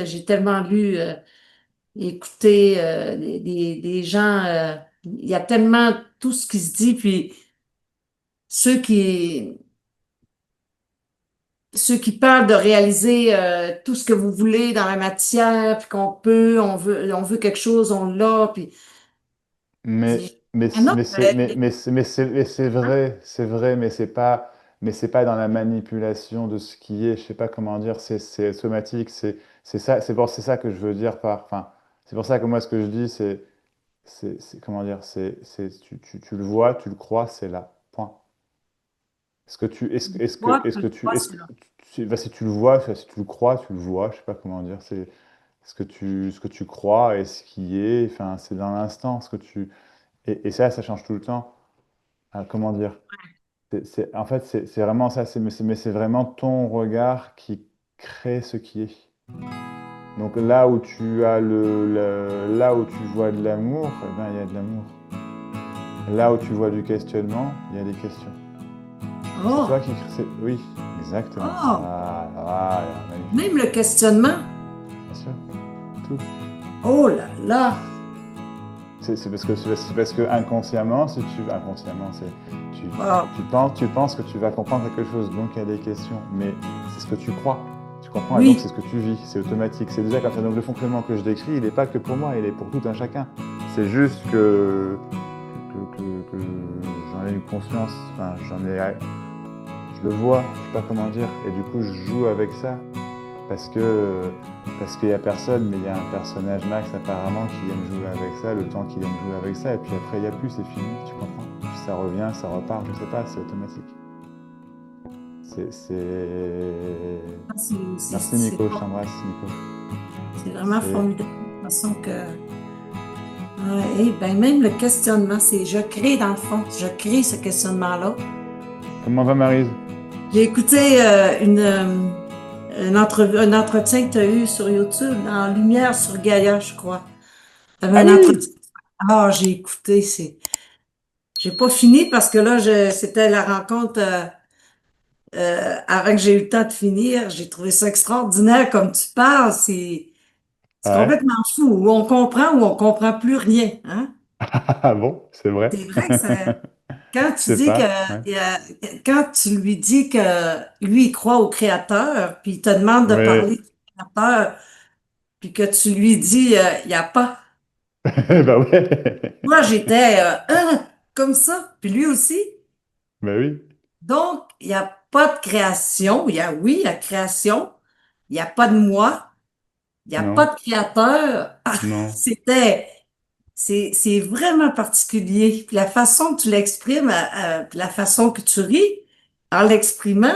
j'ai tellement lu, écouté des gens, il y a tellement tout ce qui se dit, puis ceux qui, ceux qui parlent de réaliser tout ce que vous voulez dans la matière, puis qu'on peut, on veut quelque chose, on l'a, puis Mais, c'est un autre, mais c'est hein? vrai, mais c'est pas dans la manipulation de ce qui est, je sais pas comment dire, c'est automatique, c'est ça que je veux dire par, enfin, c'est pour ça que moi, ce que je dis, comment dire, tu le vois, tu le crois, c'est là, point. Moi, tu le vois, Est-ce c'est que, là. bah, si tu le vois, enfin, si tu le crois, tu le vois, je sais pas comment dire, c'est ce que tu crois et ce qui est, enfin, c'est dans l'instant, et ça change tout le temps. Ah, comment dire? En fait, c'est vraiment ça, mais c'est vraiment ton regard qui crée ce qui est. Donc là où tu as là où tu vois de l'amour, eh ben, il y a de l'amour. Là où tu vois du questionnement, il y a des questions. C'est toi Oh, qui crée. Oui, exactement. oh, Voilà, même magnifique. le questionnement. Bien sûr, tout. Oh là là. C'est parce que inconsciemment, Wow. tu penses que tu vas comprendre quelque chose, donc il y a des questions. Mais c'est ce que tu crois. Tu comprends, et donc c'est Oui, ce que tu vis. C'est automatique. C'est déjà comme ça. Donc le fonctionnement que je décris, il n'est pas que pour moi, il est pour tout un chacun. C'est juste que j'en ai une conscience. Enfin, je le vois. Je sais pas comment dire. Et du coup, je joue avec ça. Parce que parce qu'il n'y a personne, mais il y a un personnage Max apparemment qui aime jouer avec ça, le temps qu'il aime jouer avec ça, et puis après il n'y a plus, c'est fini, tu comprends? Puis ça revient, ça repart, je sais pas, c'est automatique. C'est... Merci Nico, je t'embrasse Nico. c'est vraiment C'est... formidable. De toute façon que, ouais, eh ben, même le questionnement, c'est je crée dans le fond, je crée ce questionnement-là. Comment va Maryse? J'ai écouté une entrevue, un entretien que tu as eu sur YouTube, dans Lumière sur Gaïa, je crois. Tu avais Ah un oui! entretien. Ah, j'ai écouté, j'ai pas fini parce que là, c'était la rencontre avant que j'ai eu le temps de finir. J'ai trouvé ça extraordinaire comme tu parles. C'est Ouais. complètement fou. Ou on comprend plus rien, hein? Ah bon, c'est vrai. C'est vrai que ça, quand Je tu sais dis que, pas, ouais. quand tu lui dis que lui, il croit au créateur, puis il te demande de Ouais. parler du créateur, puis que tu lui dis, il n'y a pas. Bah ouais. Moi, j'étais, comme ça. Puis lui aussi. Bah oui. Donc, il n'y a pas de création. Oui, la création. Il n'y a pas de moi. Il n'y a pas Non, de créateur. Ah, non. c'était, c'est vraiment particulier. Puis la façon que tu l'exprimes, puis la façon que tu ris en l'exprimant,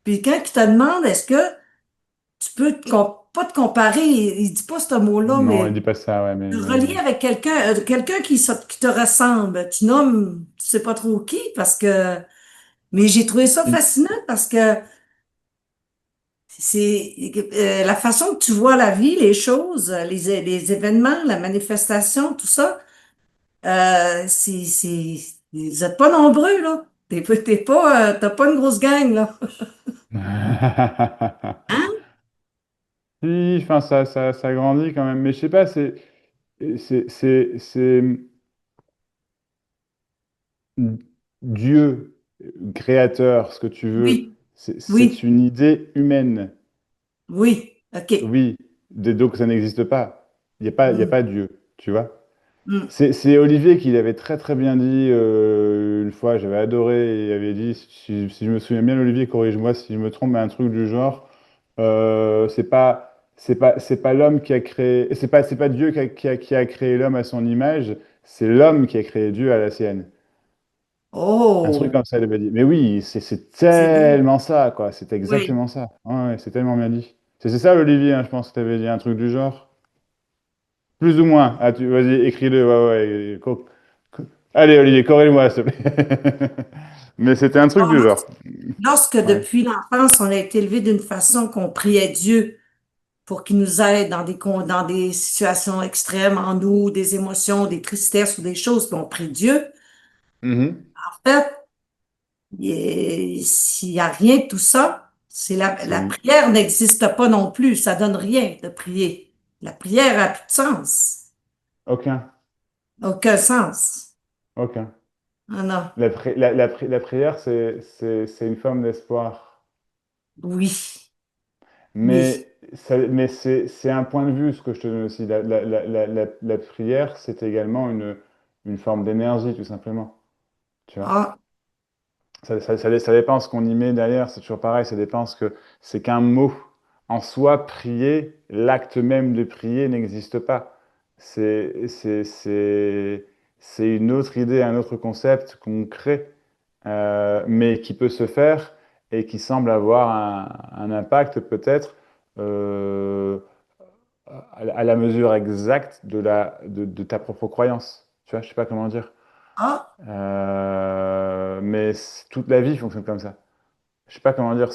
puis quand il te demande, est-ce que tu peux pas te comparer, il dit pas ce mot-là, Non, il mais dit pas ça, ouais, te ouais, relier ouais. avec quelqu'un qui te ressemble. Tu nommes, tu sais pas trop qui, parce que, mais j'ai trouvé ça fascinant parce que c'est la façon que tu vois la vie, les choses, les événements, la manifestation, tout ça. Vous êtes pas nombreux, là. T'as pas une grosse gang, là. Hein? Si, enfin, ça grandit quand même. Mais je sais pas, c'est Dieu, créateur, ce que tu veux. Oui, C'est oui, une idée humaine. oui. OK. Oui, donc ça n'existe pas. Il y a Mm, pas Dieu, tu vois. mm. C'est Olivier qui l'avait très très bien dit une fois, j'avais adoré, il avait dit, si je me souviens bien, Olivier, corrige-moi si je me trompe, mais un truc du genre, c'est pas l'homme qui a créé, c'est pas Dieu qui a créé l'homme à son image, c'est l'homme qui a créé Dieu à la sienne. Un truc Oh, comme ça, il avait dit. Mais oui, c'est c'est bien. tellement ça, quoi, c'est Oui. exactement ça. Ouais, ouais, c'est tellement bien dit. C'est ça, Olivier, hein, je pense que tu avais dit un truc du genre. Plus ou moins. Ah, vas-y, écris-le. Ouais, ouais. Allez, Olivier, corrige-moi, s'il te plaît. Mais c'était un truc Alors, du genre. lorsque Ouais. depuis l'enfance, on a été élevé d'une façon qu'on priait Dieu pour qu'il nous aide dans des situations extrêmes en nous, des émotions, des tristesses ou des choses, puis on prie Dieu. Mhm. En fait, s'il n'y a rien de tout ça, La C'est prière n'existe pas non plus. Ça donne rien de prier. La prière a plus de sens. aucun, Aucun sens. aucun. Ah non. La prière, c'est une forme d'espoir. Oui. Oui. Mais c'est un point de vue, ce que je te donne aussi. La prière, c'est également une forme d'énergie, tout simplement. Tu vois? Ah, Ça dépend ce qu'on y met derrière, c'est toujours pareil, ça dépend ce que c'est qu'un mot. En soi, prier, l'acte même de prier n'existe pas. C'est, c'est, c'est, c'est une autre idée, un autre concept qu'on crée, mais qui peut se faire et qui semble avoir un impact peut-être euh, à la mesure exacte de ta propre croyance. Tu vois, je sais pas comment dire. ah, Mais toute la vie fonctionne comme ça. Je sais pas comment dire,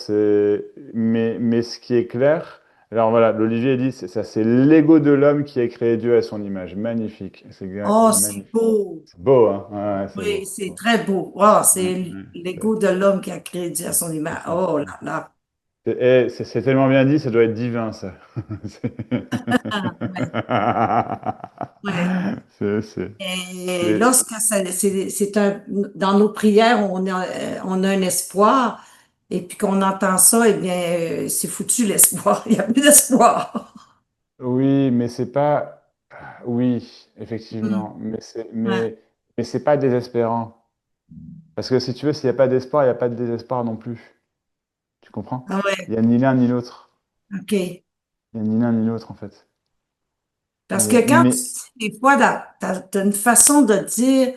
mais ce qui est clair, alors voilà, l'Olivier dit, c'est ça, c'est l'ego de l'homme qui a créé Dieu à son image. Magnifique, oh, c'est magnifique. beau. C'est beau, hein? Ouais, ouais, c'est beau. Oui, c'est très beau. Oh, Ouais, c'est ouais, l'ego de l'homme qui a créé Dieu à son c'est image. ça. Oh Ouais. là là. C'est tellement bien dit, ça doit être divin, ça. C'est Ah, ouais, ouais. Et c'est- lorsque c'est dans nos prières, on a un espoir, et puis qu'on entend ça, eh bien, c'est foutu l'espoir. Il n'y a plus d'espoir. Oui, mais c'est pas. Oui, Hmm, effectivement, ouais. mais c'est pas désespérant. Parce que si tu veux, s'il n'y a pas d'espoir, il n'y a pas de désespoir non plus. Tu comprends? Ah Il ouais, n'y a ni l'un ni l'autre. OK. Il n'y a ni l'un ni l'autre, en fait. Parce que quand Mais des fois, t'as une façon de dire,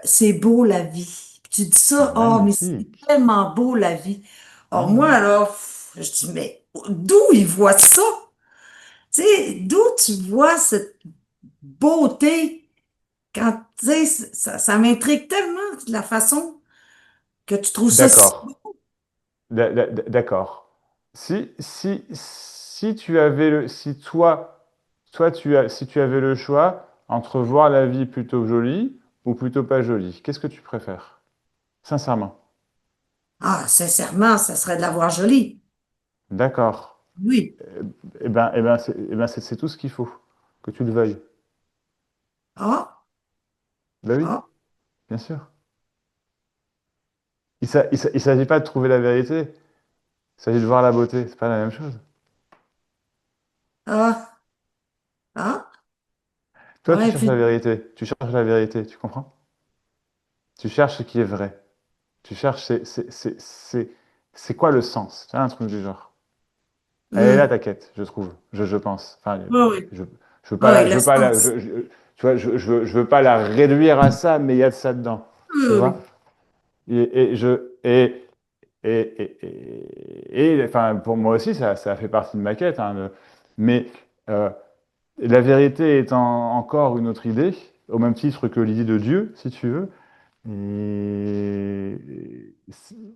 c'est beau la vie. Puis tu dis ça, oh, mais c'est magnifique. tellement beau la vie. Or, moi, Mhm. alors, je dis, mais d'où ils voient ça? Tu sais, d'où tu vois cette beauté quand, tu sais, ça m'intrigue tellement la façon que tu trouves ça si D'accord. beau. D'accord. Si tu avais si toi si tu avais le choix entre voir la vie plutôt jolie ou plutôt pas jolie, qu'est-ce que tu préfères? Sincèrement. Ah, sincèrement, ça serait de la voir jolie. D'accord. Oui. C'est tout ce qu'il faut, que tu le veuilles. Ah, Ben oui, ah, bien sûr. Il s'agit pas de trouver la vérité, il s'agit de voir la beauté, c'est pas la même chose. ah, ah. Toi, tu Ouais, cherches la puis, vérité, tu cherches la vérité, tu comprends? Tu cherches ce qui est vrai. Tu cherches, c'est quoi le sens? C'est un truc du genre. Elle est là hum, ta quête, je trouve, je pense. Enfin, oui, oui. je veux pas Oui, la, je le veux pas la, sens. tu vois, je veux pas la réduire à ça, mais il y a de ça dedans, Oui, tu oui, vois? oui. Et je, enfin, pour moi aussi, ça fait partie de ma quête, hein, mais euh, la vérité étant encore une autre idée, au même titre que l'idée de Dieu, si tu veux. Et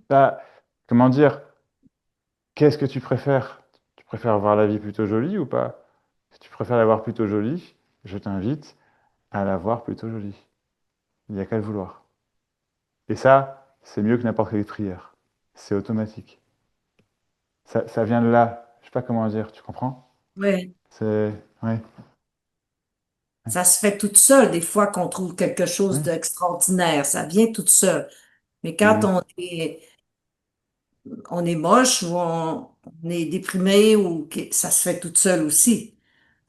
bah, comment dire, qu'est-ce que tu préfères? Tu préfères voir la vie plutôt jolie ou pas? Si tu préfères la voir plutôt jolie, je t'invite à la voir plutôt jolie. Il n'y a qu'à le vouloir. Et ça, c'est mieux que n'importe quelle prière. C'est automatique. Ça vient de là. Je sais pas comment dire, tu comprends? Oui. C'est. Ouais, ouais, Ça se fait toute seule, des fois qu'on trouve quelque chose ouais, d'extraordinaire. Ça vient toute seule. Mais oui, quand oui. on est moche ou on est déprimé ou ça se fait toute seule aussi.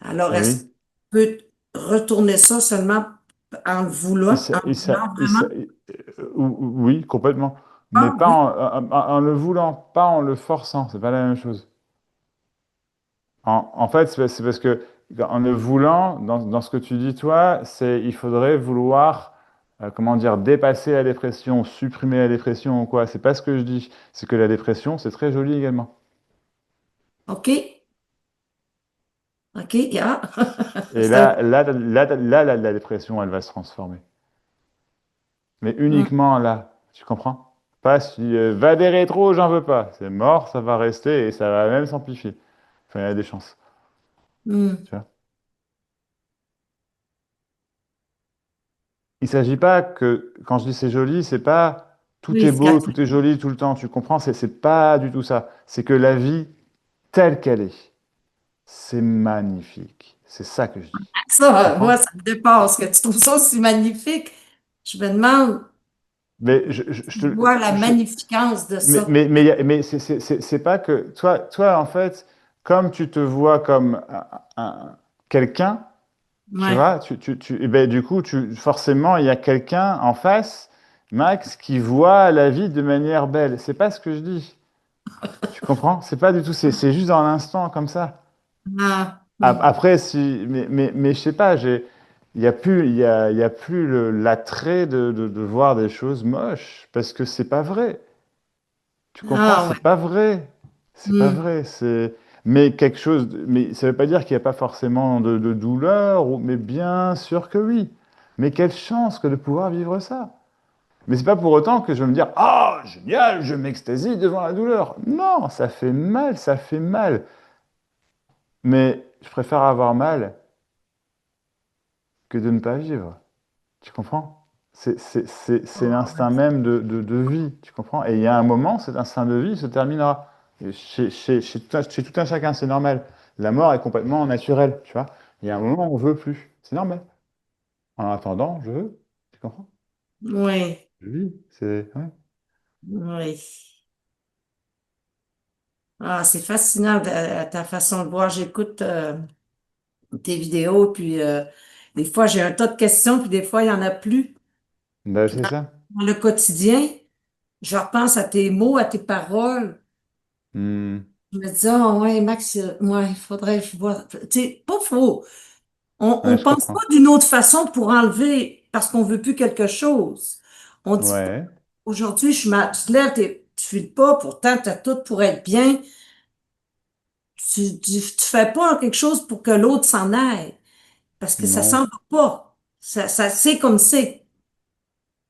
Alors, Eh est-ce qu'on oui. peut retourner ça seulement en le voulant vraiment? Oui, complètement. Mais Ah pas oui. en le voulant, pas en le forçant. C'est pas la même chose. En fait, c'est parce que en le voulant, dans ce que tu dis toi, il faudrait vouloir, comment dire, dépasser la dépression, supprimer la dépression ou quoi. C'est pas ce que je dis. C'est que la dépression, c'est très joli également. OK. OK, yeah. Et C'est un... la dépression, elle va se transformer. Mais Hmm, uniquement là, tu comprends? Pas si va des rétros, j'en veux pas. C'est mort, ça va rester et ça va même s'amplifier. Enfin, il y a des chances. hmm. Tu vois? Il s'agit pas que, quand je dis c'est joli, c'est pas. tout Oui, est c'est quand beau, tout est joli tout le temps, tu comprends? C'est pas du tout ça. C'est que la vie telle qu'elle est, c'est magnifique. C'est ça que je dis. Tu ça, moi, comprends? ça me dépasse, que tu trouves ça aussi magnifique. Je me demande, Mais tu vois la magnificence de ça. mais c'est pas que toi, en fait, comme tu te vois comme quelqu'un, tu Ouais. vois, et ben, du coup, forcément, il y a quelqu'un en face, Max, qui voit la vie de manière belle. C'est pas ce que je dis. Tu comprends? C'est pas du tout, c'est juste dans l'instant comme ça. Ah, hum. Après, si, mais je sais pas, il y a plus l'attrait de voir des choses moches, parce que c'est pas vrai. Tu comprends? Ah, C'est ouais. pas vrai. C'est pas Hum. vrai. Mais quelque chose, mais ça veut pas dire qu'il n'y a pas forcément de douleur, mais bien sûr que oui. Mais quelle chance que de pouvoir vivre ça. Mais c'est pas pour autant que je vais me dire, ah, génial, je m'extasie devant la douleur. Non, ça fait mal, ça fait mal. Mais je préfère avoir mal que de ne pas vivre. Tu comprends? C'est Ah, ouais. l'instinct même de vie, tu comprends? Et il y a un moment, cet instinct de vie se terminera. Et chez tout un chacun, c'est normal. La mort est complètement naturelle, tu vois? Il y a un moment où on veut plus. C'est normal. En attendant, je veux. Tu comprends? Oui, Je vis. C'est, ouais. oui. Ah, c'est fascinant ta façon de voir. J'écoute tes vidéos, puis des fois j'ai un tas de questions, puis des fois il y en a plus. Ben, Puis c'est ça. dans le quotidien, je repense à tes mots, à tes paroles. Hmm. Je me dis, ah ouais, Max, ouais, il faudrait que je vois. Tu sais, pas faux. On Ouais, je pense pas comprends. d'une autre façon pour enlever parce qu'on veut plus quelque chose. On dit pas, Ouais. aujourd'hui, tu te lèves, tu files pas, pourtant, tu as tout pour être bien. Tu fais pas quelque chose pour que l'autre s'en aille. Parce que ça s'en Non. va pas. C'est comme c'est.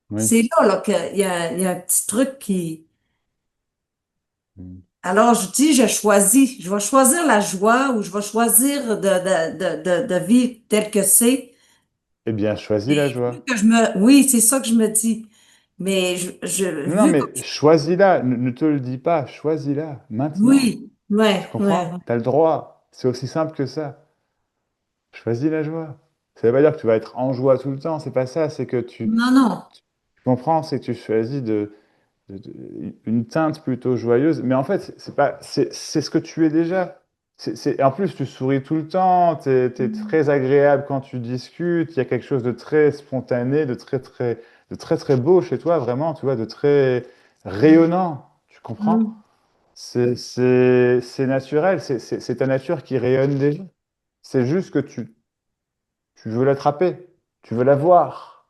Oui. C'est là qu'il y a un petit truc qui. Hmm. Alors, je dis, je choisis. Je vais choisir la joie ou je vais choisir de vivre tel que c'est. Eh bien, choisis la Et vu joie. que oui, c'est ça que je me dis. Mais Non, non, vu que, mais choisis-la. Ne te le dis pas. Choisis-la. Maintenant. oui, Tu ouais, ouais. comprends? Tu as le droit. C'est aussi simple que ça. Choisis la joie. Ça veut pas dire que tu vas être en joie tout le temps, c'est pas ça, c'est que Non, non. tu comprends, c'est que tu choisis une teinte plutôt joyeuse, mais en fait, c'est pas, c'est ce que tu es déjà. En plus, tu souris tout le temps, tu es, très agréable quand tu discutes, il y a quelque chose de très spontané, de très, très beau chez toi, vraiment, tu vois, de très rayonnant, tu comprends? Mm. C'est naturel, c'est ta nature qui rayonne déjà. C'est juste que tu veux l'attraper, tu veux la voir,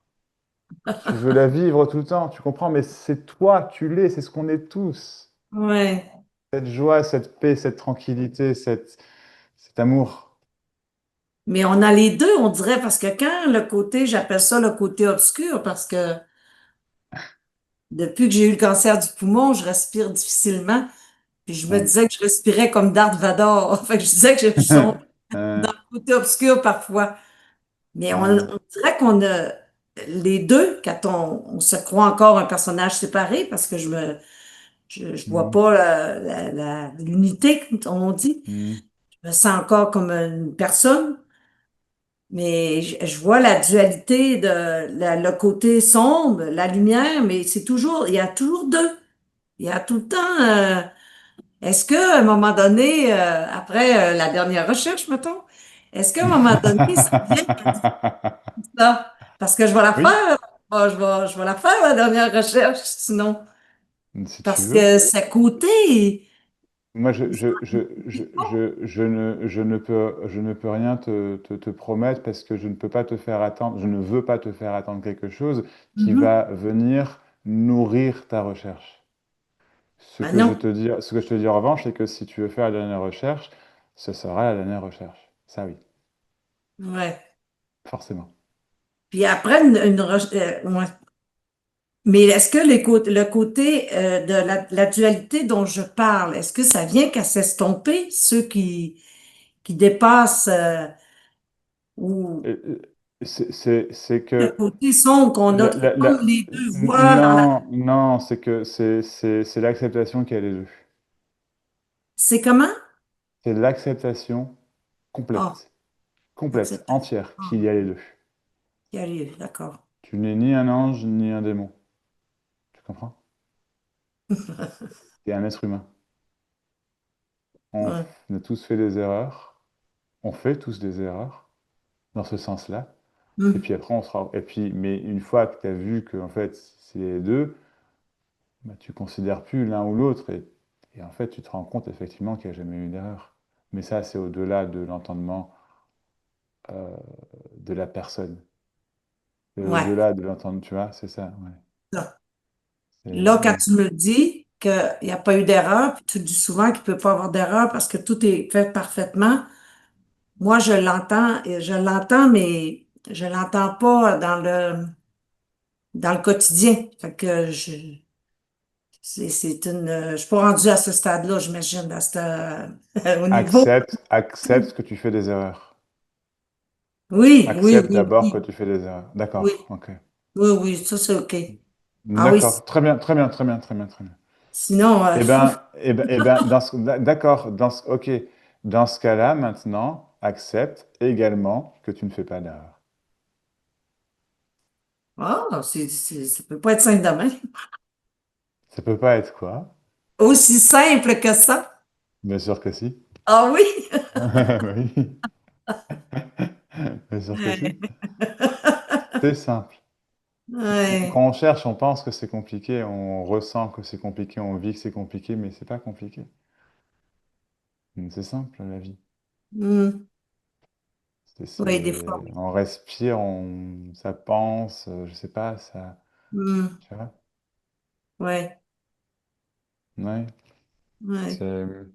tu veux la vivre tout le temps, tu comprends? Mais c'est toi, tu l'es, c'est ce qu'on est tous. Ouais. Cette joie, cette paix, cette tranquillité, cet amour. Mais on a les deux, on dirait, parce que quand le côté, j'appelle ça le côté obscur, parce que depuis que j'ai eu le cancer du poumon, je respire difficilement. Puis je me Ouais. disais que je respirais comme Darth Vader. Fait que je disais que je sombre Euh, dans le côté obscur parfois. Mais euh, on dirait qu'on a les deux, quand on se croit encore un personnage séparé, parce que je vois mm, pas l'unité, comme on dit. mm, Je me sens encore comme une personne, mais je vois la dualité le côté sombre, la lumière, mais c'est toujours, il y a toujours deux. Il y a tout le temps, est-ce qu'à un moment donné, après la dernière recherche, mettons, est-ce qu'à un moment donné, ça vient comme ça? Parce que je vais la Oui, faire, je vais la faire, la dernière recherche, sinon. si tu Parce veux. que ce côté, Moi, il s'en dit pas. je ne peux rien te promettre parce que je ne peux pas te faire attendre, je ne veux pas te faire attendre quelque chose qui Mhm. va venir nourrir ta recherche. Ben non. Ce que je te dis en revanche, c'est que si tu veux faire la dernière recherche, ce sera la dernière recherche. Ça, oui, Ouais. forcément. Puis après, ouais. Mais est-ce que le côté de la dualité dont je parle, est-ce que ça vient qu'à s'estomper, ceux qui dépassent ou Et, c'est Le que côté sombre qu'on a comme les deux voix dans la... non, non, c'est que c'est l'acceptation qui a les deux. C'est comment? C'est l'acceptation Ah, complète, complète, acceptation. entière, Ah, qu'il y a les deux. qui arrive, d'accord. Tu n'es ni un ange ni un démon. Tu comprends? Tu es un être humain. Ouais. On a tous fait des erreurs. On fait tous des erreurs dans ce sens-là. Et Hmm. puis après, on sera. Et puis, mais une fois que tu as vu que en fait, c'est les deux, bah, tu considères plus l'un ou l'autre. Et en fait, tu te rends compte effectivement qu'il n'y a jamais eu d'erreur. Mais ça, c'est au-delà de l'entendement euh, de la personne. C'est Ouais. au-delà de l'entendement, tu vois, c'est ça. Ouais. Là, Là, quand Oui. tu me dis qu'il n'y a pas eu d'erreur, puis tu dis souvent qu'il ne peut pas avoir d'erreur parce que tout est fait parfaitement, moi, je l'entends, et je l'entends, mais je l'entends pas dans le quotidien. Fait que c'est je suis pas rendue à ce stade-là, j'imagine, au niveau. Accepte que tu fais des erreurs. Oui, oui, Accepte oui, d'abord que oui, tu fais des erreurs. oui, D'accord, ok. oui, oui, ça c'est OK. Ah oui, D'accord, très bien, très bien, très bien, très bien, très bien. sinon, Eh ben, d'accord, ok. Dans ce cas-là, maintenant, accepte également que tu ne fais pas d'erreur. ça peut pas être simple demain. Ça peut pas être quoi? Aussi simple que ça. Bien sûr que si. Ah oui. Oui, bien sûr que si. Ouais. C'est simple. Quand Ouais. on cherche, on pense que c'est compliqué, on ressent que c'est compliqué, on vit que c'est compliqué, mais c'est pas compliqué. C'est simple, la vie. Hmm. Oui, des fois, oui. On respire, ça pense, je sais pas, ça, Hmm. tu vois? Ouais. Ouais, Ouais. c'est, ouais.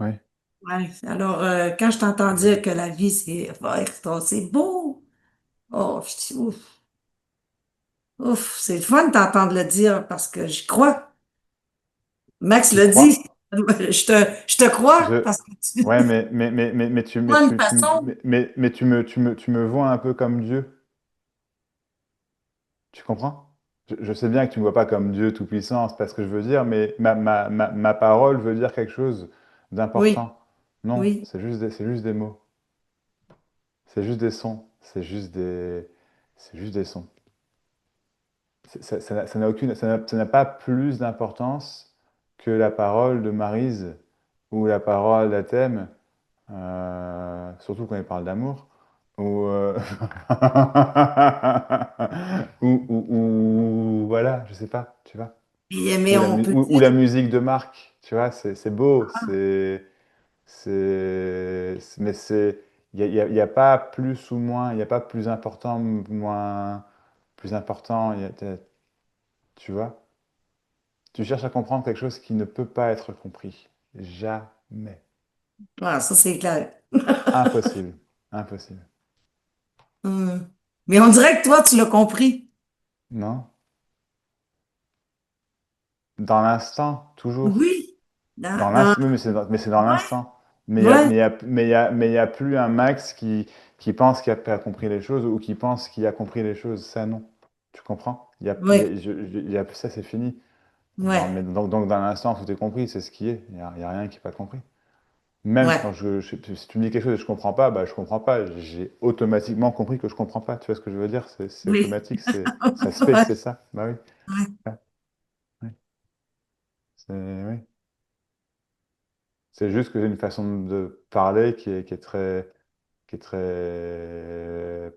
Ouais. Alors, quand je t'entends dire que la vie, c'est beau. Oh, je dis, ouf, ouf, c'est le fun de t'entendre le dire parce que j'y crois. Max Tu le dit. crois? Je te crois Je, parce que tu ouais, vois une façon. tu me vois un peu comme Dieu. Tu comprends? Je sais bien que tu me vois pas comme Dieu tout-puissant, c'est pas ce que je veux dire, mais ma parole veut dire quelque chose Oui, d'important. Non, oui. c'est juste des mots. C'est juste des sons. C'est juste des sons. Ça n'a ça n'a pas plus d'importance que la parole de Maryse ou la parole d'Athème, surtout quand il parle d'amour, ou, voilà, je sais pas, tu vois. Mais on peut Ou la dire, musique de Marc, tu vois, c'est beau, ah, mais il y a pas plus ou moins, il n'y a pas plus important, moins, plus important, tu vois. Tu cherches à comprendre quelque chose qui ne peut pas être compris. Jamais. ça c'est clair. Impossible. Impossible. Hmm. Mais on dirait que toi, tu l'as compris. Non? Dans l'instant, toujours. Oui. Oui, mais c'est dans Ouais, l'instant. ouais, Mais il y a plus un Max qui pense qu'il a pas compris les choses ou qui pense qu'il a compris les choses. Ça, non. Tu comprends? ouais, Ça, c'est fini. ouais, Donc, dans l'instant, tout est compris, c'est ce qui est. Il y a rien qui n'est pas compris. Même ouais. quand si tu me dis quelque chose et je comprends pas, bah, je comprends pas. J'ai automatiquement compris que je comprends pas. Tu vois ce que je veux dire? C'est Oui. automatique, ça se fait que Ouais, c'est ça. Bah oui. ouais, Ouais, ouais. Oui. C'est juste que j'ai une façon de parler qui est très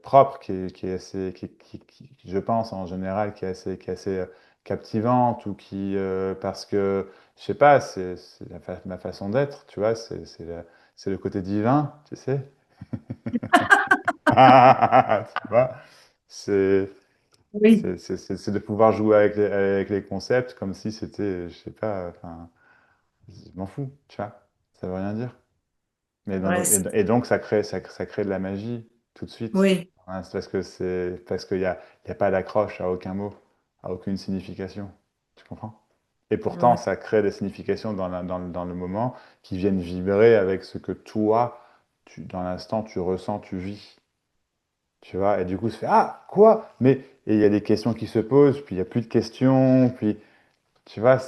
propre, qui est assez, je pense en général, qui est assez captivante ou parce que, je sais pas, c'est ma façon d'être, tu vois, c'est le côté divin, tu sais. Tu vois, c'est oui, c'est de pouvoir jouer avec les concepts comme si c'était, je sais pas, enfin, je m'en fous, tu vois, ça veut rien dire. ouais, Et donc, ça crée de la magie tout de suite. oui, Hein, parce qu'il y a pas d'accroche à aucun mot, à aucune signification. Tu comprends? Et pourtant, ouais, ça crée des significations dans le moment qui viennent vibrer avec ce que toi, dans l'instant, tu ressens, tu vis. Tu vois, et du coup, se fait ah, quoi? Mais, et il y a des questions qui se posent, puis il n'y a plus de questions, puis, tu vois,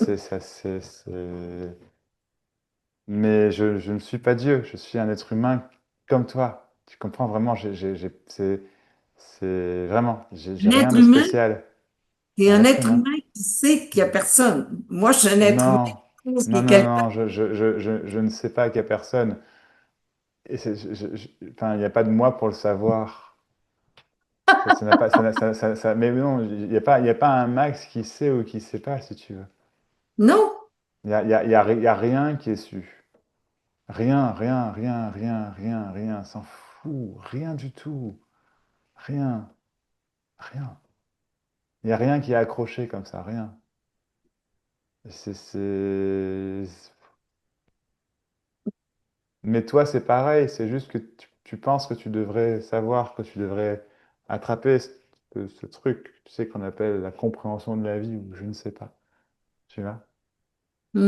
mais je ne suis pas Dieu, je suis un être humain comme toi. Tu comprends vraiment, c'est vraiment, j'ai Un rien être de humain, spécial. c'est Un un être être humain. humain qui sait qu'il n'y a personne. Moi, je suis un être humain Non, qui pense qu'il y non, a non, quelqu'un. non, je ne sais pas qu'il y a personne. Et enfin, il n'y a pas de moi pour le savoir. Ça n'a pas, mais non, il y a pas un Max qui sait ou qui sait pas, si tu veux. Non, Il y a rien qui est su. Rien. S'en fout. Rien du tout. Rien. Rien. Il n'y a rien qui est accroché comme ça. Rien. C'est... Mais toi, c'est pareil. C'est juste que tu penses que tu devrais savoir, que tu devrais attraper ce truc, tu sais, qu'on appelle la compréhension de la vie, ou je ne sais pas. Tu vois?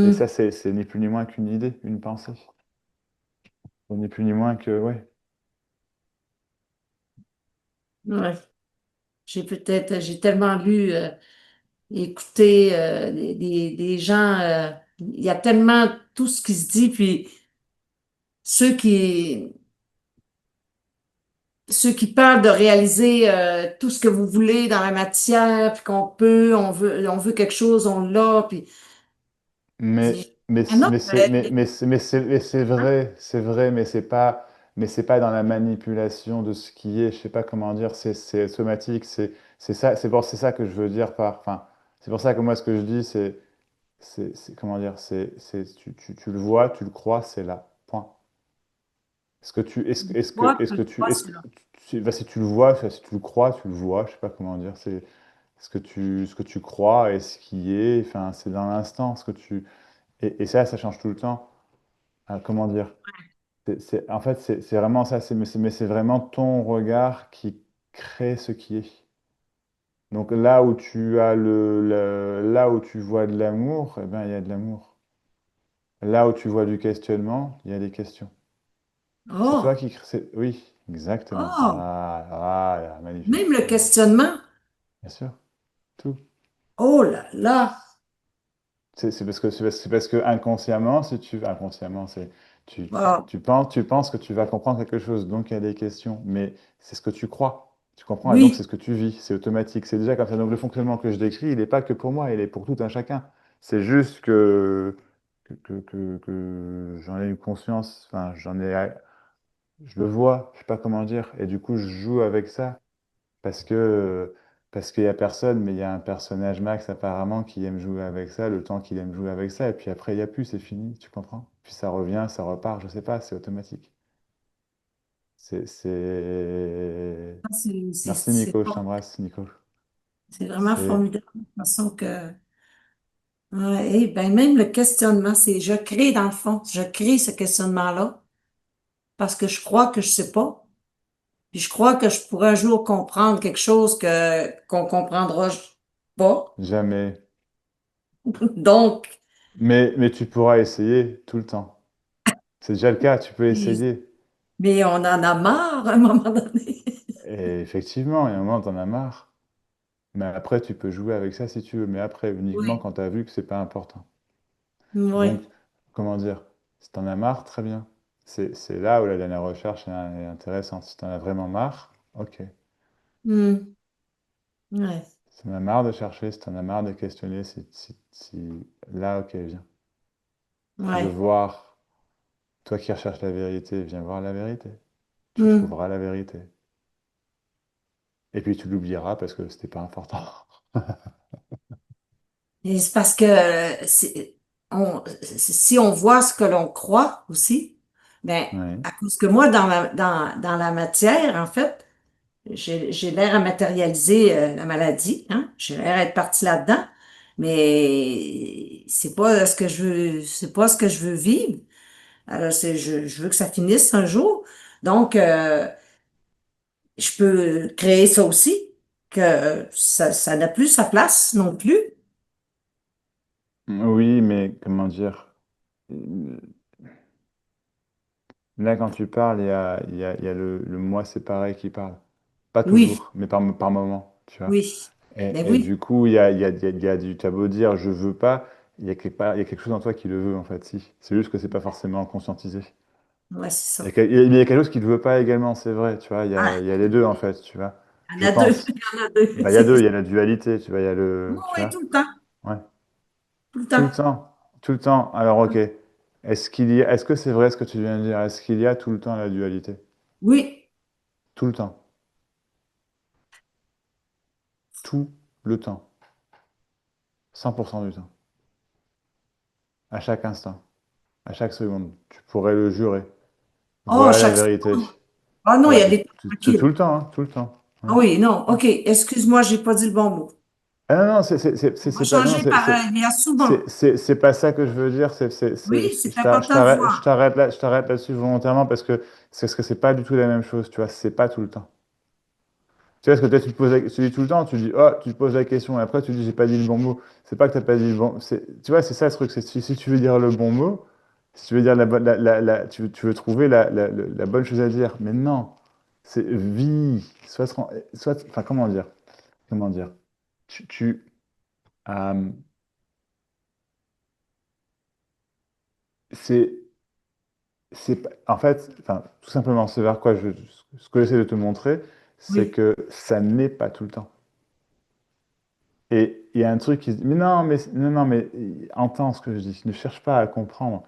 Et ça, hmm, c'est ni plus ni moins qu'une idée, une pensée. Ni plus ni moins que, ouais. ouais. J'ai tellement lu, écouté des gens, il y a tellement tout ce qui se dit, puis ceux qui, ceux qui parlent de réaliser tout ce que vous voulez dans la matière, puis qu'on peut, on veut quelque chose, on l'a, puis ah non, Mais c'est hein? vrai, mais c'est pas dans la manipulation de ce qui est, je sais pas comment dire, c'est somatique, c'est ça, c'est ça que je veux dire par, enfin, c'est pour ça que moi ce que je dis, comment dire, tu le vois, tu le crois, c'est là, point. Moi, Est-ce je que crois, est-ce c'est que, là. bah, si tu le vois, enfin, si tu le crois, tu le vois, je sais pas comment dire, c'est ce que tu crois et ce qui est, enfin, c'est dans l'instant, et ça change tout le temps. Comment dire? En fait, c'est vraiment ça, mais c'est vraiment ton regard qui crée ce qui est. Donc là où tu as là où tu vois de l'amour, eh ben, il y a de l'amour. Là où tu vois du questionnement, il y a des questions. C'est toi Oh, qui crée. Oui, exactement. oh, Voilà, même magnifique. le questionnement. Bien sûr, tout. Oh là là. C'est parce que inconsciemment, si tu inconsciemment, tu, Ah, tu penses que tu vas comprendre quelque chose, donc il y a des questions, mais c'est ce que tu crois. Tu comprends, et donc c'est oui. ce que tu vis, c'est automatique, c'est déjà comme ça. Donc le fonctionnement que je décris, il n'est pas que pour moi, il est pour tout un chacun. C'est juste que j'en ai eu conscience, enfin je le vois, je sais pas comment dire, et du coup je joue avec ça. Parce que parce qu'il y a personne, mais il y a un personnage Max apparemment qui aime jouer avec ça, le temps qu'il aime jouer avec ça, et puis après il n'y a plus, c'est fini, tu comprends? Puis ça revient, ça repart, je sais pas, c'est automatique. C'est... Merci Nico, je t'embrasse Nico. C'est vraiment C'est... formidable. De toute façon que, ouais, et ben même le questionnement, c'est, je crée dans le fond, je crée ce questionnement-là parce que je crois que je sais pas. Puis je crois que je pourrais un jour comprendre quelque chose qu'on comprendra pas. Jamais. Donc, Mais tu pourras essayer tout le temps. C'est déjà le cas, tu peux essayer. mais on en a marre à un moment donné. Et effectivement, il y a un moment, t'en as marre. Mais après, tu peux jouer avec ça si tu veux, mais après, uniquement Oui, quand tu as vu que c'est pas important. oui. Donc, comment dire, si t'en as marre, très bien. C'est là où la dernière recherche est intéressante. Si t'en as vraiment marre, ok. Hmm, ouais, Si t'en as marre de chercher, si t'en as marre de questionner, là, ok, viens. Tu veux ouais. voir, toi qui recherches la vérité, viens voir la vérité. Tu Hmm. trouveras la vérité. Et puis tu l'oublieras parce que c'était pas important. Et c'est parce que si on voit ce que l'on croit aussi, ben, Oui, à cause que moi, dans la matière, en fait, j'ai l'air à matérialiser la maladie, hein? J'ai l'air à être partie là-dedans, mais c'est pas ce que je veux, c'est pas ce que je veux vivre. Alors, je veux que ça finisse un jour. Donc, je peux créer ça aussi, que ça n'a plus sa place non plus. oui, mais comment dire, euh, Là, quand tu parles, il y a le moi séparé qui parle. Pas Oui, toujours, mais par moment, tu vois. oui. Ben Et oui, du coup, il y a du t'as beau dire je veux pas, il y a quelque chose en toi qui le veut, en fait, si. C'est juste que c'est pas forcément conscientisé. ouais, c'est ça. Il y a quelque chose qui ne le veut pas également, c'est vrai, tu vois. Ah, Il y a les deux, en fait, tu vois. il y Je en a deux, pense. il y en a deux. Bah, il y a deux, il y a la dualité, tu vois, il y a Oui, le. Tu oui, vois? tout le temps, Ouais. tout le Tout le temps. temps. Tout le temps. Alors, ok. Est-ce que c'est vrai ce que tu viens de dire? Est-ce qu'il y a tout le temps la dualité? Oui. Tout le temps. Tout le temps. 100% du temps. À chaque instant. À chaque seconde. Tu pourrais le jurer. Oh, Voilà la chaque vérité. seconde. Ah non, Ah il bah, y a des temps tout tranquilles. le temps, hein, tout le temps. Ouais. Ah oui, non, OK. Excuse-moi, j'ai pas dit le bon mot. Ah non, non, On va c'est pas, non, changer pareil. Il y a souvent. c'est pas ça que je veux dire. Oui, c'est important de voir. Je t'arrête là-dessus volontairement parce que c'est pas du tout la même chose, tu vois. C'est pas tout le temps. Tu vois, parce que peut-être tu dis tout le temps, tu dis, oh, tu te poses la question, et après tu dis, j'ai pas dit le bon mot. C'est pas que t'as pas dit le bon. Tu vois, c'est ça le truc. C'est si tu veux dire le bon mot, si tu veux dire tu veux trouver la bonne chose à dire. Mais non, c'est vie. Enfin, comment dire? Comment dire? Tu, tu, euh, c'est, en fait, enfin, tout simplement, ce que j'essaie de te montrer, c'est Oui. que ça n'est pas tout le temps. Et il y a un truc qui se dit, mais non, non, non, mais entends ce que je dis, ne cherche pas à comprendre.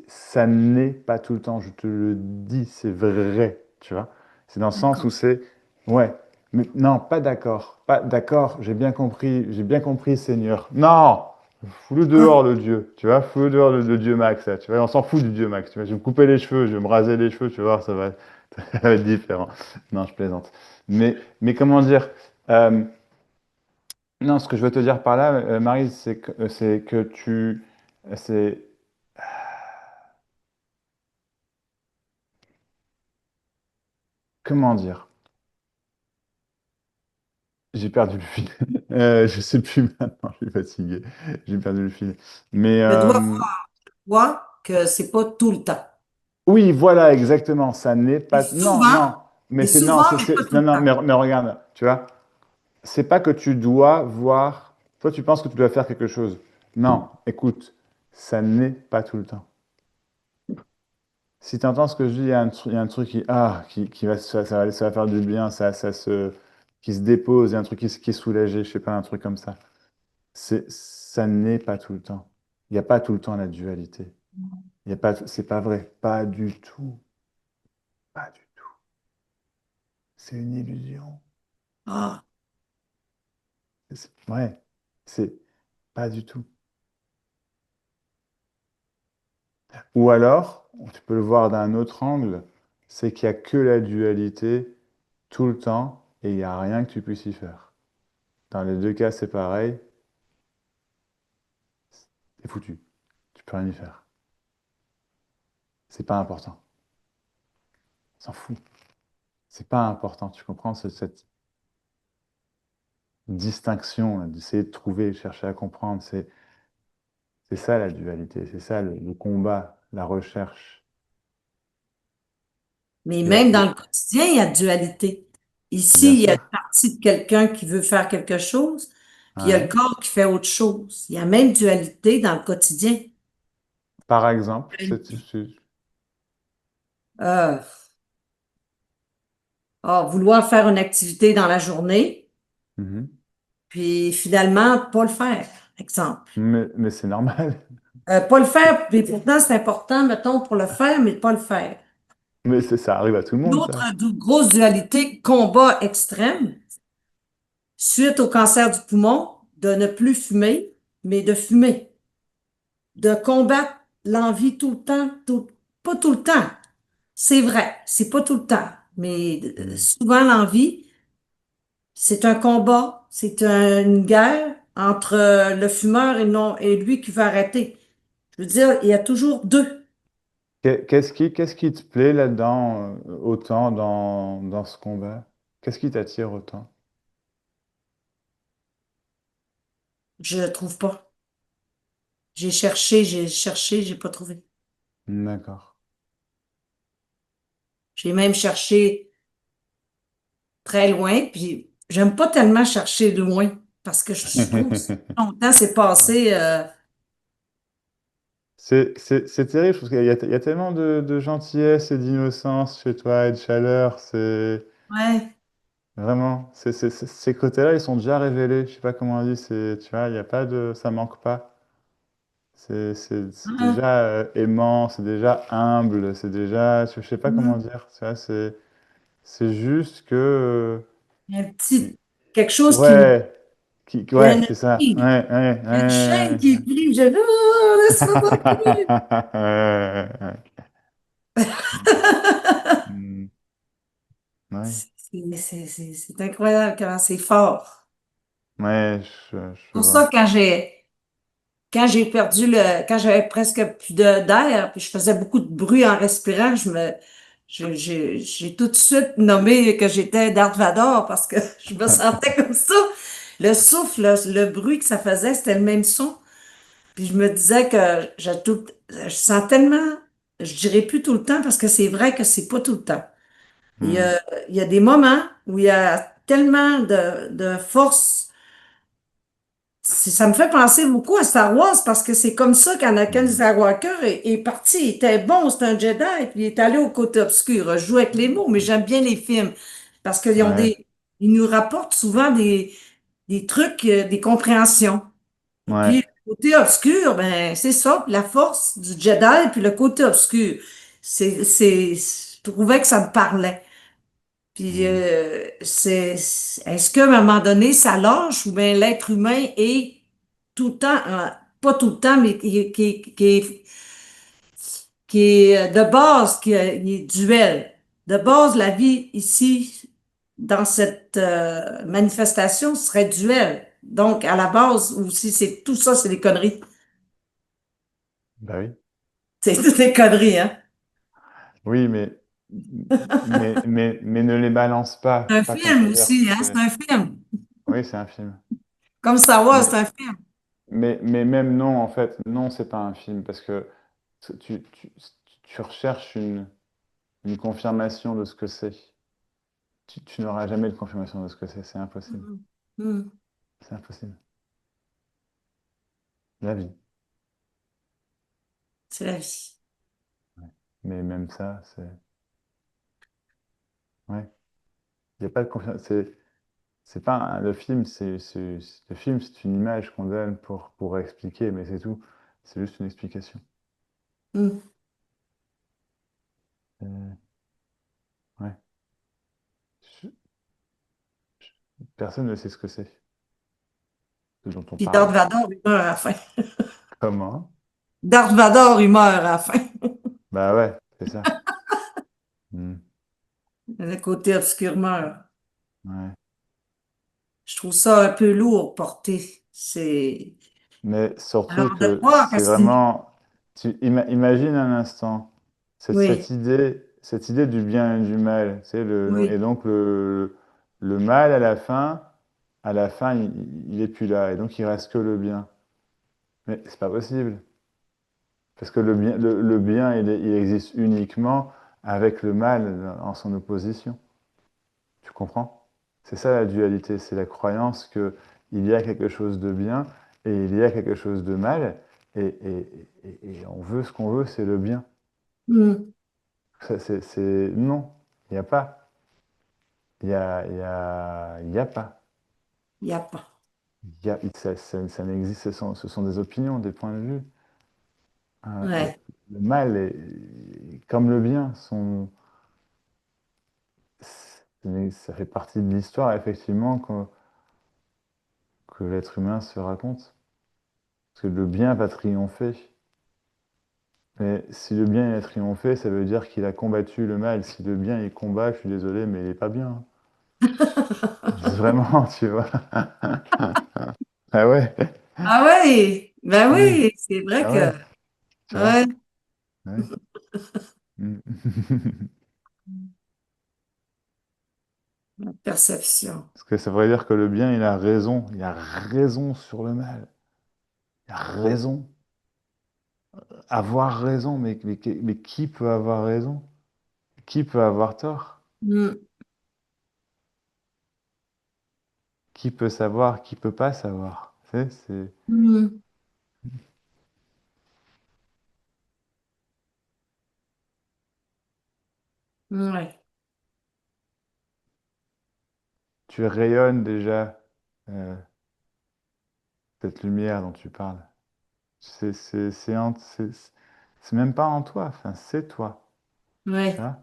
Ça n'est pas tout le temps, je te le dis, c'est vrai, tu vois. C'est dans le sens où D'accord. c'est, ouais, mais non, pas d'accord, pas d'accord, j'ai bien compris, Seigneur. Non, fous-le dehors, le Dieu, tu vois, fous-le dehors, le Dieu Max, là, tu vois, on s'en fout du Dieu Max, tu vois. Je vais me couper les cheveux, je vais me raser les cheveux, tu vas voir, ça va être différent. Non, je plaisante. Mais comment dire, euh, non, ce que je veux te dire par là, Marie, c'est que c'est, comment dire? J'ai perdu le fil. Je sais plus maintenant, je suis fatigué. J'ai perdu le fil. Mais Je dois voir que c'est pas tout le temps. oui, voilà, exactement. Ça n'est Et pas. Non, souvent, non. Mais et c'est non, souvent, mais pas tout non, le non. temps. Mais regarde, tu vois. C'est pas que tu dois voir. Toi, tu penses que tu dois faire quelque chose. Non, écoute, ça n'est pas tout le temps. Si tu entends ce que je dis, il y a un truc qui va, ça va faire du bien, qui se dépose, il y a un truc qui est soulagé, je sais pas, un truc comme ça. Ça n'est pas tout le temps. Il n'y a pas tout le temps la dualité. Il y a pas, c'est pas vrai. Pas du tout. Pas du tout. C'est une illusion. Ah, Ouais. C'est pas du tout. Ou alors, tu peux le voir d'un autre angle, c'est qu'il n'y a que la dualité tout le temps et il n'y a rien que tu puisses y faire. Dans les deux cas, c'est pareil. C'est foutu. Tu peux rien y faire. C'est pas important. On s'en fout. C'est pas important. Tu comprends cette distinction, là, d'essayer de trouver, chercher à comprendre. C'est ça la dualité. C'est ça le combat, la recherche. mais Il y a- même il y dans a- le quotidien, il y a dualité. Bien Ici, il y a sûr. une partie de quelqu'un qui veut faire quelque chose, puis il y a le Ouais. corps qui fait autre chose. Il y a même dualité dans le quotidien. Par exemple, Euh, vouloir faire une activité dans la journée, Mhm. puis finalement, pas le faire, exemple. Mais c'est normal. Pas le faire, mais pourtant, c'est important, mettons, pour le faire, mais pas le faire. Ça arrive à tout le monde, ça. L'autre grosse dualité, combat extrême, suite au cancer du poumon, de ne plus fumer, mais de fumer. De combattre l'envie tout le temps, pas tout le temps. C'est vrai, c'est pas tout le temps, mais Mm. souvent l'envie, c'est un combat, une guerre entre le fumeur et non et lui qui veut arrêter. Je veux dire, il y a toujours deux. Qu'est-ce qui te plaît là-dedans, autant dans ce combat? Qu'est-ce qui t'attire autant? Je trouve pas. J'ai cherché, j'ai pas trouvé. D'accord. J'ai même cherché très loin, puis j'aime pas tellement chercher loin parce que je trouve que longtemps c'est passé. C'est terrible, je trouve qu'il y a tellement de gentillesse et d'innocence chez toi et de chaleur. C'est Ouais. vraiment, ces côtés-là, ils sont déjà révélés. Je sais pas comment on dit, tu vois, il y a pas de, ça manque pas. C'est Hein, déjà aimant, c'est déjà humble, c'est déjà, je sais pas comment hein. dire. Tu vois, c'est juste que, Il y a un petit quelque chose ouais, il y a ouais, c'est ça. Ouais, ouais, une chaîne ouais. qui est prise. Je oh, laisse-moi tranquille. Ouais, ouais, mm, ouais, C'est incroyable comment c'est fort. ouais, je Pour ça, vois. quand j'avais presque plus d'air, puis je faisais beaucoup de bruit en respirant, j'ai tout de suite nommé que j'étais Darth Vader parce que je me sentais comme ça. Le souffle, le bruit que ça faisait, c'était le même son. Puis je me disais que je sens tellement, je dirais plus tout le temps parce que c'est vrai que c'est pas tout le temps. Il y Mm, a, il y a des moments où il y a tellement de force. Ça me fait penser beaucoup à Star Wars parce que c'est comme ça qu'Anakin mm, Skywalker est parti. Il était bon, c'est un Jedi, puis il est allé au côté obscur. Je joue avec les mots, mais j'aime bien les films parce ouais, ils nous rapportent souvent des trucs, des compréhensions. Et puis, ouais. le côté obscur, ben, c'est ça, puis la force du Jedi, puis le côté obscur. Je trouvais que ça me parlait. Puis, Mm. est-ce qu'à un moment donné, ça lâche ou bien l'être humain est tout le temps, pas tout le temps, mais qui est de base, il est duel. De base, la vie ici, dans cette manifestation, serait duel. Donc, à la base, aussi, c'est tout ça, c'est des conneries. Bah oui. C'est toutes des conneries, hein? Oui, mais ne les balance pas. C'est un Pas comme, je film veux dire, aussi, hein? C'est un film. oui, c'est un film. Comme Star Wars, c'est Mais, un film. mais même non, en fait, non, c'est pas un film parce que tu, tu, tu recherches une confirmation de ce que c'est. Tu n'auras jamais de confirmation de ce que c'est impossible. Mhm. Mhm. C'est impossible. La vie. C'est la vie. Ouais. Mais même ça, c'est. Ouais. Il n'y a pas de confirmation. C'est pas le film, le film, c'est une image qu'on donne pour expliquer, mais c'est tout. C'est juste une explication. Mhm. Euh, ouais. Je- Personne ne sait ce que c'est, ce dont on Puis Darth parle. Vader, il meurt à la fin. Comment? Darth Vader, il meurt à la fin. Bah ouais, c'est ça. Hmm. Le côté obscur meurt. Ouais. Je trouve ça un peu lourd porté. C'est. Mais surtout Alors, de que croire que c'est c'est une. vraiment. Imagine un instant Oui, cette idée du bien et du mal. C'est et oui. donc le mal à la fin, il est plus là. Et donc il reste que le bien. Mais c'est pas possible. Parce que le bien, il existe uniquement avec le mal en son opposition. Tu comprends? C'est ça la dualité, c'est la croyance que il y a quelque chose de bien et il y a quelque chose de mal, et on veut ce qu'on veut, c'est le bien. Hmm. Non, il n'y a pas. Il y a pas. Il n'y a pas. Ça n'existe, ce sont des opinions, des points de vue. Ouais. Le mal, comme le bien, ça fait partie de l'histoire, effectivement, que l'être humain se raconte. Parce que le bien va triompher. Mais si le bien a triomphé, ça veut dire qu'il a combattu le mal. Si le bien il combat, je suis désolé, mais il n'est pas bien. Vraiment, tu vois. Ah ouais. Ah ouais, ben Hmm. oui, c'est vrai Ah que. ouais, tu vois. Ouais. Ouais. Hmm. La perception. Parce que ça veut dire que le bien, il a raison. Il a raison sur le mal. Il a raison. Avoir raison, mais qui peut avoir raison? qui peut avoir tort? Mm, Qui peut savoir? Qui peut pas savoir? C'est... mm, ouais, Tu rayonnes déjà euh, cette lumière dont tu parles. C'est même pas en toi, enfin, c'est toi. Tu ouais, vois.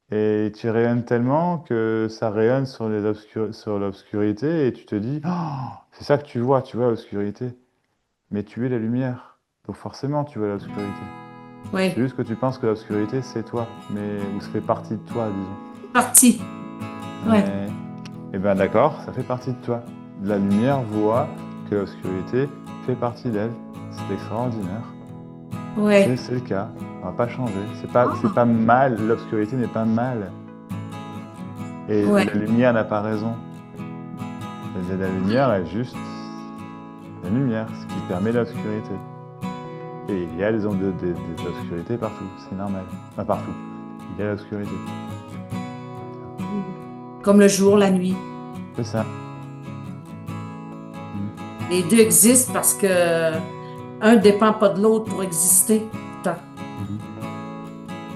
Et tu rayonnes tellement que ça rayonne sur sur l'obscurité et tu te dis, oh, c'est ça que tu vois l'obscurité. Mais tu es la lumière. Donc forcément, tu vois l'obscurité. C'est ouais. juste que tu penses que l'obscurité, c'est toi, mais ou ça fait partie de toi, disons. C'est parti. Ouais, Mais, eh ben d'accord, ça fait partie de toi. La lumière voit que l'obscurité fait partie d'elle. C'est extraordinaire. ouais, C'est le cas. On va pas changer. C'est ah, pas mal. L'obscurité n'est pas mal. Et ouais, la lumière n'a pas raison. La lumière est juste la lumière, ce qui permet l'obscurité. Et il y a des obscurités partout, c'est normal. Pas partout. Il y a l'obscurité. comme le jour, la nuit. C'est ça. Mm. Les deux existent parce que un ne dépend pas de l'autre pour exister. Pourtant, Mhm.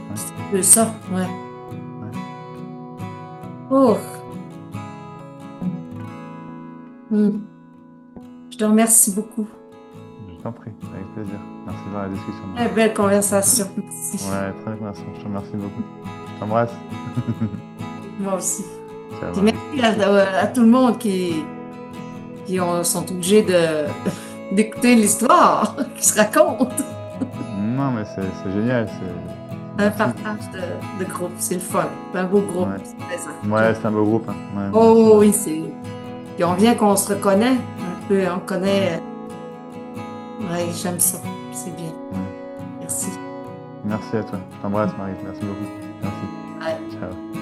Ouais, c'est un peu ça, ouais. ouais. Oh, hmm. Je te remercie beaucoup. Je t'en prie, avec plaisir. Merci pour la discussion, Très Marie. belle conversation. Merci. Ouais, très conversation. Je te remercie beaucoup. Je t'embrasse. Moi aussi. Ciao, Puis Marie. merci à tout le monde sont obligés d'écouter l'histoire qui se raconte. Non, mais c'est génial. Un Merci. partage de groupe, c'est le fun. C'est un beau groupe, Ouais. c'est plaisant. Ouais, c'est un beau groupe, hein. Ouais, merci, Oh Marie. oui, c'est. Puis on vient qu'on se reconnaît un peu, on connaît. Ouais, j'aime ça. C'est bien. Ouais. Merci. Merci à toi. Je t'embrasse, Marie. Merci beaucoup. Merci. Ouais. Ciao.